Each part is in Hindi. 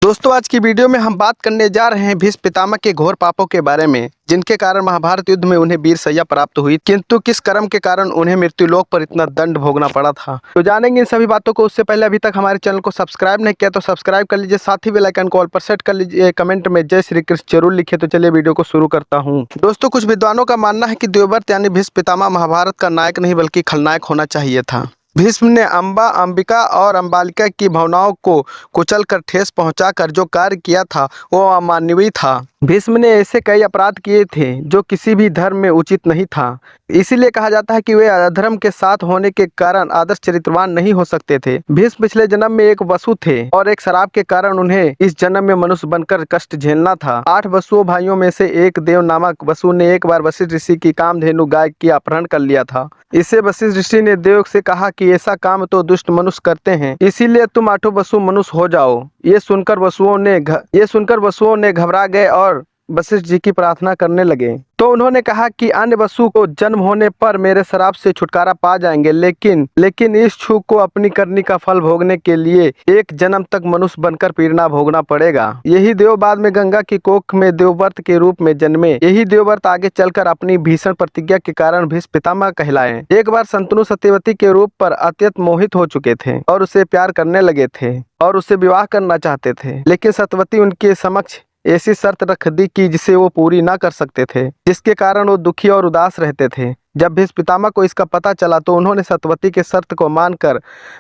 दोस्तों आज की वीडियो में हम बात करने जा रहे हैं भीष्म पितामह के घोर पापों के बारे में, जिनके कारण महाभारत युद्ध में उन्हें वीर शैया प्राप्त हुई, किंतु किस कर्म के कारण उन्हें मृत्यु लोक पर इतना दंड भोगना पड़ा था। तो जानेंगे इन सभी बातों को। उससे पहले अभी तक हमारे चैनल को सब्सक्राइब नहीं किया तो सब्सक्राइब कर लीजिए, साथ ही बेल आइकन को ऑल पर सेट कर लीजिए, कमेंट में जय श्री कृष्ण जरूर लिखिए। तो चलिए वीडियो को शुरू करता हूँ। दोस्तों कुछ विद्वानों का मानना है कि देवव्रत यानी भीष्म पितामह महाभारत का नायक नहीं बल्कि खलनायक होना चाहिए था। भीष्म ने अम्बा, अंबिका और अंबालिका की भावनाओं को कुचल कर ठेस पहुंचाकर जो कार्य किया था वो अमानवीय था। भीष्म ने ऐसे कई अपराध किए थे जो किसी भी धर्म में उचित नहीं था। इसीलिए कहा जाता है कि वे अधर्म के साथ होने के कारण आदर्श चरित्रवान नहीं हो सकते थे। भीष्म पिछले जन्म में एक वसु थे और एक श्राप के कारण उन्हें इस जन्म में मनुष्य बनकर कष्ट झेलना था। 8 वसुओं भाइयों में से एक देव नामक वसु ने एक बार वशिष्ठ ऋषि की कामधेनु गाय की अपहरण कर लिया था। इससे वशिष्ठ ऋषि ने देव से कहा कि ऐसा काम तो दुष्ट मनुष्य करते हैं, इसीलिए तुम 8 वसु मनुष्य हो जाओ। ये सुनकर वसुओं ने घबरा गए और वशिष्ठ जी की प्रार्थना करने लगे। तो उन्होंने कहा कि अन्य वसु को जन्म होने पर मेरे श्राप से छुटकारा पा जाएंगे, लेकिन इस छू को अपनी करनी का फल भोगने के लिए एक जन्म तक मनुष्य बनकर पीड़ना भोगना पड़ेगा। यही देव बाद में गंगा की कोख में देवव्रत के रूप में जन्मे। यही देवव्रत आगे चलकर अपनी भीषण प्रतिज्ञा के कारण भीष्म पितामह कहलाए। एक बार शंतनु सत्यवती के रूप पर अत्यंत मोहित हो चुके थे और उसे प्यार करने लगे थे और उससे विवाह करना चाहते थे, लेकिन सत्यवती उनके समक्ष ऐसी शर्त रख दी कि जिसे वो पूरी ना कर सकते थे, जिसके कारण वो दुखी और उदास रहते थे। जब भीष्म पितामह को इसका पता चला तो उन्होंने सत्यवती के शर्त को मानकर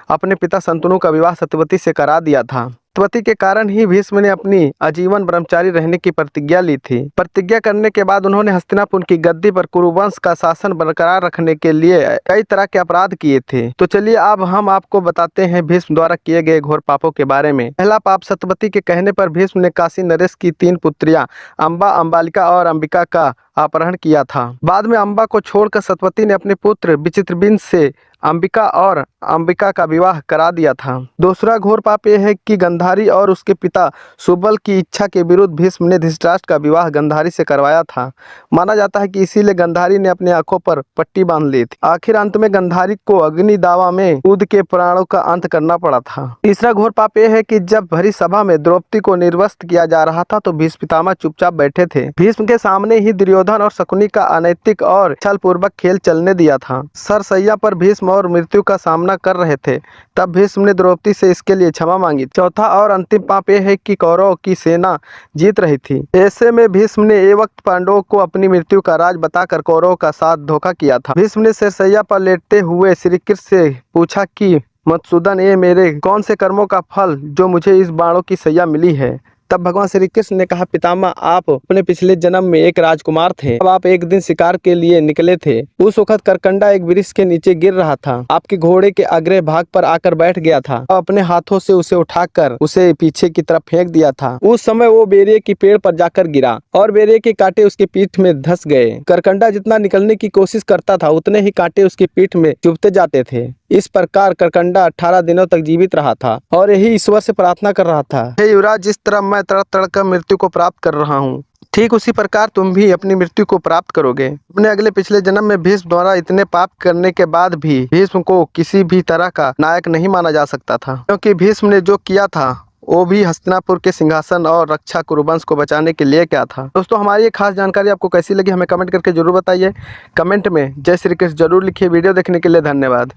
अपने पिता शंतनु का विवाह सत्यवती से करा दिया था। सत्यवती के कारण ही भीष्म ने अपनी आजीवन ब्रह्मचारी रहने की प्रतिज्ञा ली थी। प्रतिज्ञा करने के बाद उन्होंने हस्तिनापुर की गद्दी पर कुरुवंश का शासन बरकरार रखने के लिए कई तरह के अपराध किए थे। तो चलिए अब हम आपको बताते हैं भीष्म द्वारा किए गए घोर पापों के बारे में। पहला पाप, सत्यवती के कहने पर भीष्म ने काशी नरेश की 3 पुत्रियां अम्बा, अंबालिका और अंबिका का अपहरण किया था। बाद में अम्बा को छोड़कर सत्यवती ने अपने पुत्र विचित्रबिंद से अंबिका का विवाह करा दिया था। दूसरा घोर पाप यह है कि गंधारी और उसके पिता सुबल की इच्छा के विरुद्ध भीष्म ने धृतराष्ट्र का विवाह गंधारी से करवाया था। माना जाता है कि इसीलिए गंधारी ने अपने आंखों पर पट्टी बांध ली थी। आखिर अंत में गंधारी को अग्निदावा में कूद के प्राणों का अंत करना पड़ा था। तीसरा घोर पाप यह है कि जब भरी सभा में द्रौपदी को निर्वस्त्र किया जा रहा था तो भीष्म पितामह चुपचाप बैठे थे। भीष्म के सामने ही दुर्योधन और शकुनी का अनैतिक और छल पूर्वक खेल चलने दिया था। सरसैया पर भीष्म और मृत्यु का सामना कर रहे थे, तब भीष्म ने द्रौपदी से इसके लिए क्षमा मांगी। चौथा और अंतिम पाप यह है कि कौरव की सेना जीत रही थी। ऐसे में भीष्म ने एक वक्त पांडवों को अपनी मृत्यु का राज बताकर कौरवों का साथ धोखा किया था। भीष्म ने सरसैया पर लेटते हुए श्री कृष्ण से पूछा कि मधुसूदन, ये मेरे कौन से कर्मों का फल जो मुझे इस बाणों की सैया मिली है। तब भगवान श्री कृष्ण ने कहा, पितामह, आप अपने पिछले जन्म में एक राजकुमार थे। अब आप एक दिन शिकार के लिए निकले थे। उस वक्त करकंडा एक वृक्ष के नीचे गिर रहा था। आपके घोड़े के अग्र भाग पर आकर बैठ गया था और अपने हाथों से उसे उठाकर उसे पीछे की तरफ फेंक दिया था। उस समय वो बेरिए की पेड़ पर जाकर गिरा और बेरिए के कांटे उसके पीठ में धंस गए। करकंडा जितना निकलने की कोशिश करता था उतने ही कांटे उसकी पीठ में चुभते जाते थे। इस प्रकार करकंडा 18 दिनों तक जीवित रहा था और यही ईश्वर से प्रार्थना कर रहा था, हे युवराज, जिस तरह मैं तड़प तड़प कर मृत्यु को प्राप्त कर रहा हूँ, ठीक उसी प्रकार तुम भी अपनी मृत्यु को प्राप्त करोगे। अपने अगले पिछले जन्म में भीष्म द्वारा इतने पाप करने के बाद भी भीष्म को किसी भी तरह का नायक नहीं माना जा सकता था, क्योंकि भीष्म ने जो किया था वो भी हस्तिनापुर के सिंहासन और रक्षा कुरुवंश को बचाने के लिए क्या था। दोस्तों हमारी ये खास जानकारी आपको कैसी लगी हमें कमेंट करके जरूर बताइए। कमेंट में जय श्री कृष्ण जरूर लिखिए। वीडियो देखने के लिए धन्यवाद।